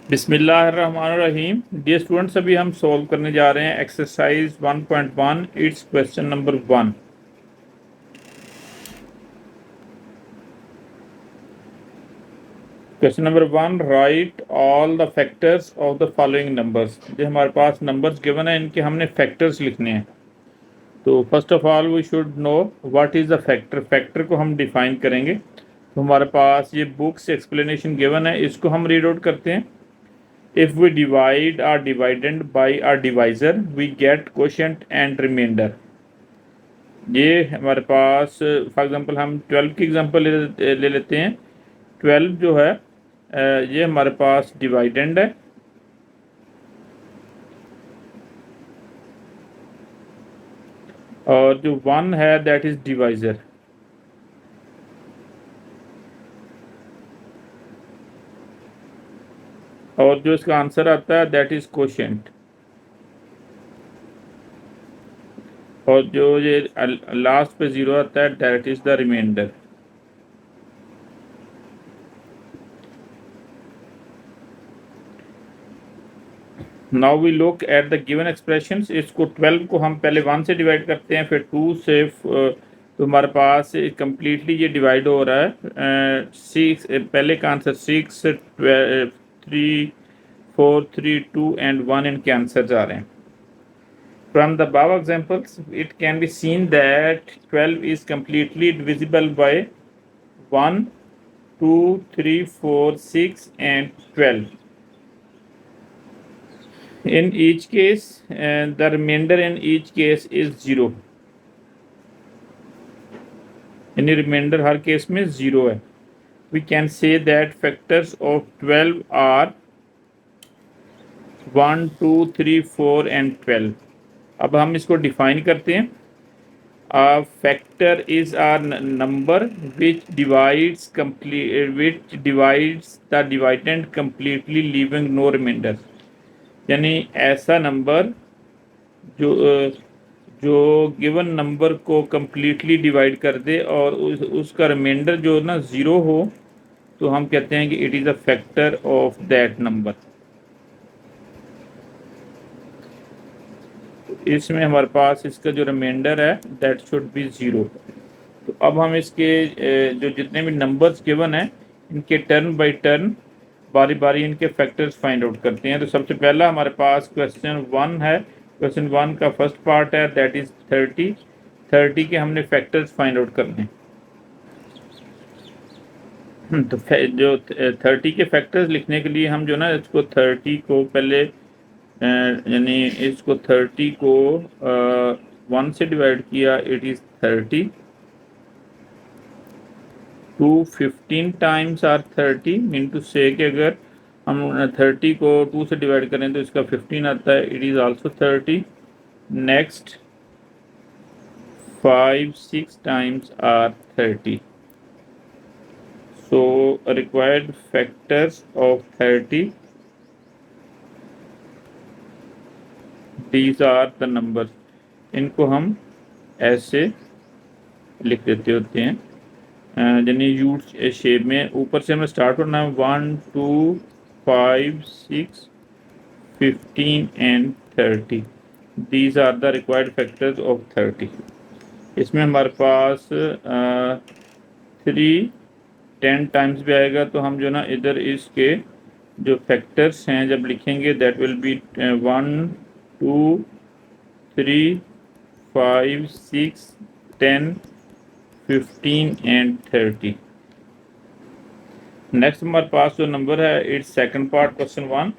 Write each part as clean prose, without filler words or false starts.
बिस्मिल्लाहिर्रहमानिर्रहीम। Dear students, अभी हम सॉल्व करने जा रहे हैं exercise 1.1। It's question number 1। Question number 1, right all the factors of the following numbers. जो हमारे पास नंबर्स गिवन है, इनके हमने फैक्टर्स लिखने हैं। तो first of all we should know what is the factor. Factor को हम डिफाइन करेंगे। तो हमारे पास ये बुक्स एक्सप्लेनेशन गिवन है, इसको हम रीड आउट करते हैं। If we divide our dividend by our divisor, we get quotient and remainder। ये हमारे पास फॉर एग्जांपल हम 12 की एग्जांपल ले लेते हैं। 12 जो है ये हमारे पास डिवाइडेंड है, और जो 1 है दैट इज डिवाइजर, और जो इसका आंसर आता है दैट इज क्वोशिएंट, और जो ये लास्ट पे 0 आता है that is the remainder. Now we look at the given expressions. इसको 12 को हम पहले 1 से डिवाइड करते हैं, फिर 2 से तो हमारे पास कम्प्लीटली ये डिवाइड हो रहा है। 6 पहले का आंसर 6, 3, 4, 3, 2 एंड 1 इनके आंसर आ रहे हैं। From the above examples, it can be seen that 12 is completely divisible by 1, 2, 3, 4, 6 and 12. In each case, the remainder in each case is 0। यानी रिमाइंडर हर केस में 0 है। We can say that factors of 12 are 1, 2, 3, 4 and 12। अब हम इसको define करते हैं। A factor is a number which divides the dividend completely, leaving no remainder। यानी ऐसा नंबर जो गिवन नंबर को कम्प्लीटली डिवाइड कर दे और उसका रिमाइंडर जो ना 0 हो, तो हम कहते हैं कि it is a factor of that number. इसमें हमारे पास इसका जो रिमाइंडर है दैट शुड बी 0। तो अब हम इसके जो जितने भी नंबर्स गिवन हैं, इनके टर्न बाय टर्न बारी बारी इनके फैक्टर्स फाइंड आउट करते हैं। तो सबसे पहला हमारे पास क्वेश्चन 1 है। क्वेश्चन 1 का फर्स्ट पार्ट है दैट इज 30। 30 के हमने फैक्टर्स फाइंड आउट करने हैं। तो जो 30 के फैक्टर्स लिखने के लिए हम जो ना इसको 30 को पहले यानी इसको 30 को 1 से डिवाइड किया, it is 30। 2 15 times are 30 mean to say कि अगर हम 30 को 2 से डिवाइड करें तो इसका 15 आता है, it is also 30। Next 5 6 times are 30। So required factors of 30, these are the numbers. इनको हम ऐसे लिख देते होते हैं, यानी यू शेप में। ऊपर से हमें स्टार्ट होना है 1, 2, 5, 6, 15 and 30। These are the required factors of 30। इसमें हमारे पास 3 10 टाइम्स भी आएगा, तो हम जो ना इधर इसके जो फैक्टर्स हैं जब लिखेंगे that will be 1, 2, 3, 5, 6, 10, 15 and 30। Next हमारे पास जो नंबर है it's second part question 1,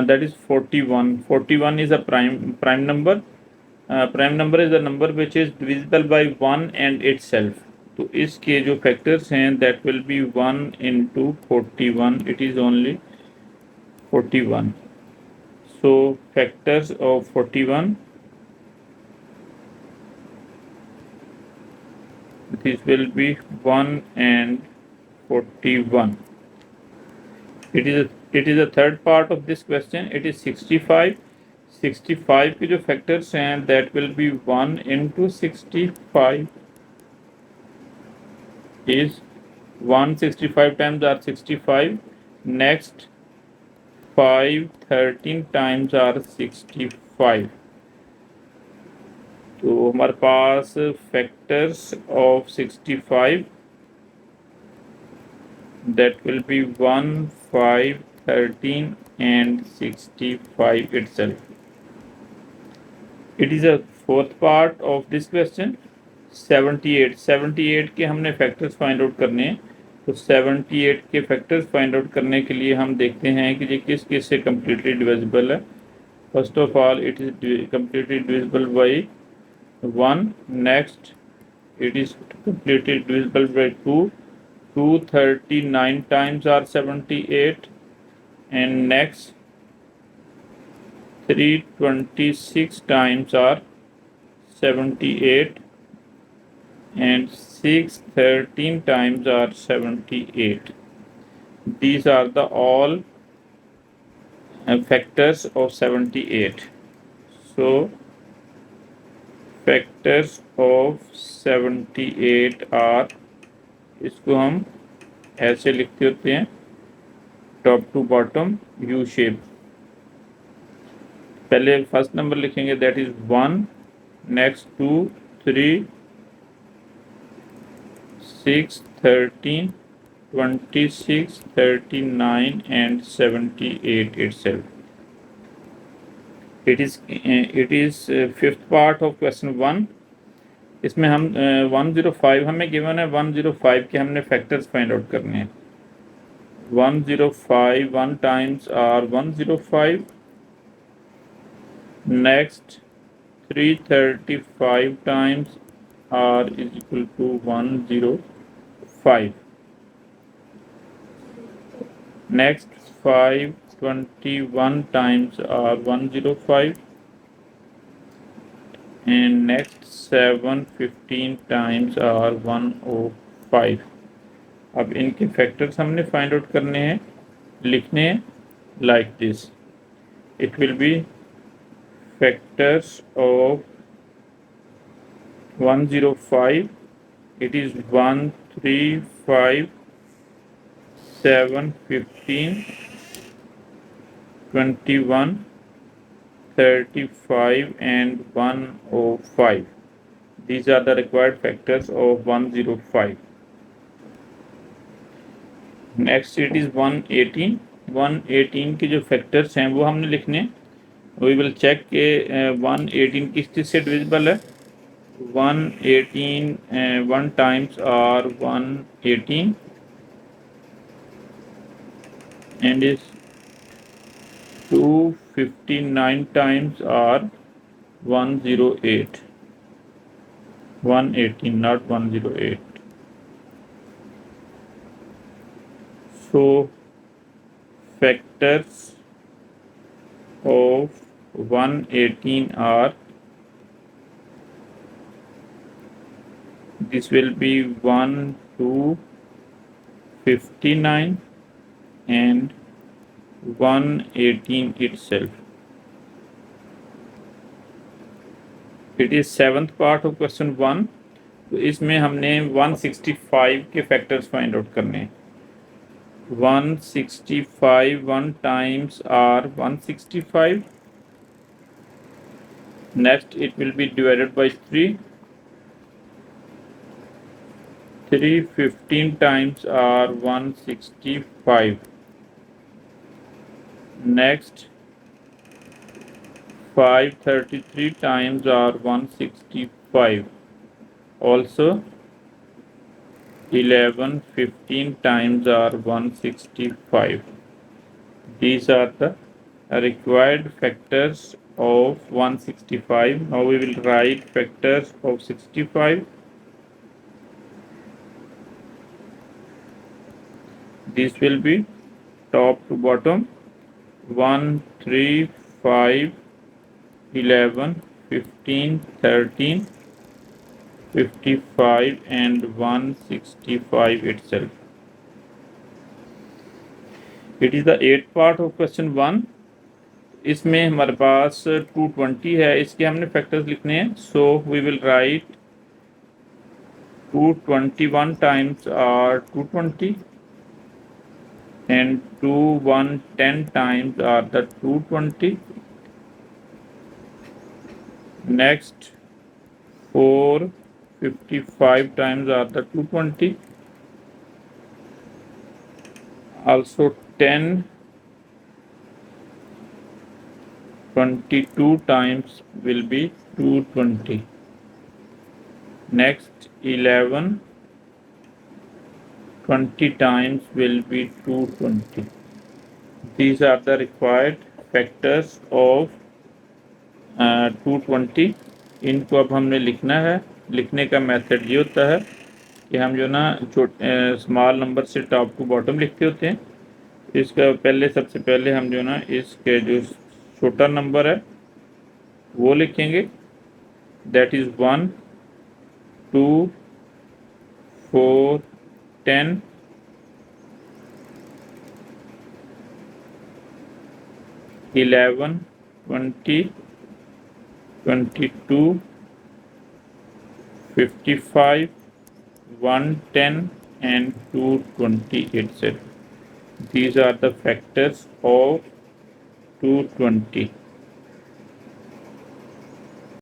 that is 41। 41 is a prime number. Prime number is a number which is divisible by 1 and itself. तो इसके जो फैक्टर्स हैं that will be 1 into 41, it is only 41। So factors of 41, this will be 1 and 41। it is a third part of this question, it is 65। 65 के जो factors हैं that will be 1 into 65 is 165 times are 65। next 513 times are 65। तो हमारे पास factors of 65 that will be 1, 5, 13 and 65 itself. It is a fourth part of this question. 78 के हमने factors find out करने हैं। तो 78 के फैक्टर्स फाइंड आउट करने के लिए हम देखते हैं कि ये किस किस से कम्प्लीटली डिविजिबल है। First of all it is completely divisible by 1। Next it is completely divisible by 2. 239 times are 78, and next 326 times are 78, and 613 times are 78. These are the all factors of 78. So factors of 78 are, इसको हम ऐसे लिखते होते हैं top to bottom U shape. पहले first number लिखेंगे that is 1, next 2, 3, 6, 13, 26, 39 and 78 itself. It is fifth part of question 1। इसमें हम 105 हमें गिवन है, 105 के हमने फैक्टर्स फाइंड आउट करने हैं। 105 1 times are 105, next 335 times are is equal to 105, next 521 times are 105, and next 715 times are 105। अब इनके फैक्टर्स हमने फाइंड आउट करने हैं, लिखने हैं like this. It will be factors of 105, it is 1, 3, 5, 7, 15, 21, 35 and 105. These are the required factors of 105. Next it is 118. 118 के जो factors हैं वो हमने लिखने। We will check के 118 किस चीज़ से डिविजिबल है। 118 1 times are 118 and is 259 times are 108. 118, not 108. So factors of 118 are, this will be 1 to 59 and 118 itself. It is seventh part of question 1। तो इसमें हमने 165 के फैक्टर्स फाइंड आउट करने हैं। 165 1 times are 165, next it will be divided by 3, 315 times are 165, next 533 times are 165, also 1115 times are 165. These are the required factors of 165. Now we will write factors of 65. This will be top to bottom 1, 3, 5, 11, 15, 13, 55 and 165 itself. It is the eighth part of question 1। इसमें हमारे पास 220 है, इसके हमने factors लिखने हैं। So we will write 221 times are 220, and 2 1 10 times are the 220. Next 4 55 times are the 220. Also 10 22 times will be 220. Next 11 20 times will be 220. These are the required factors of 220. इनको अब हमने लिखना है। लिखने का मेथड ये होता है कि हम जो ना स्मॉल नंबर से टॉप टू बॉटम लिखते होते हैं। इसका पहले सबसे पहले हम जो ना इसके जो छोटा नंबर है वो लिखेंगे, that is 1 2 4 10 11 20 22 55 110 and 220 itself. These are the factors of 220.